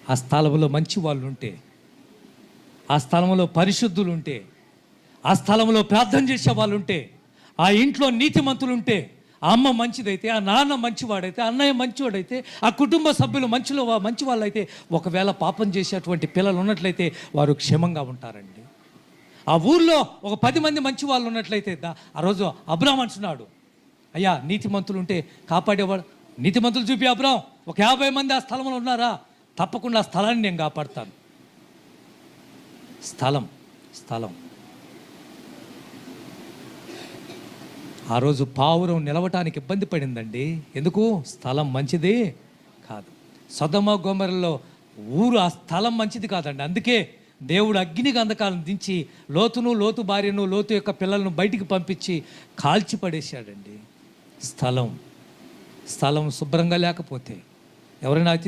ఆ స్థలంలో మంచి వాళ్ళు ఉంటే, ఆ స్థలంలో పరిశుద్ధులు ఉంటే, ఆ స్థలంలో ప్రార్థన చేసే వాళ్ళు ఉంటే, ఆ ఇంట్లో నీతిమంతులు ఉంటే, ఆ అమ్మ మంచిదైతే, ఆ నాన్న మంచివాడైతే, అన్నయ్య మంచివాడైతే, ఆ కుటుంబ సభ్యులు మంచి వాళ్ళైతే, ఒకవేళ పాపం చేసేటువంటి పిల్లలు ఉన్నట్లయితే వారు క్షేమంగా ఉంటారండి. ఆ ఊర్లో ఒక 10 మంది మంచి వాళ్ళు ఉన్నట్లయితే, ఆ రోజు అబ్రాహాం అంటున్నాడు, అయ్యా నీతిమంతులు ఉంటే కాపాడేవాడు, నీతిమంతులు చూపి అబ్రాహాం, ఒక 50 మంది ఆ స్థలంలో ఉన్నారా, తప్పకుండా ఆ స్థలాన్ని నేను కాపాడుతాను. స్థలం ఆ రోజు పావురం నిలవటానికి ఇబ్బంది పడిందండి. ఎందుకు? స్థలం మంచిది కాదు. సొదొమ గొమొర్రాలో ఊరు, ఆ స్థలం మంచిది కాదండి. అందుకే దేవుడు అగ్ని గంధకాలను దించి లోతు భార్యను, లోతు యొక్క పిల్లలను బయటికి పంపించి కాల్చి పడేశాడండి. స్థలం శుభ్రంగా లేకపోతే, ఎవరైనా అతిథి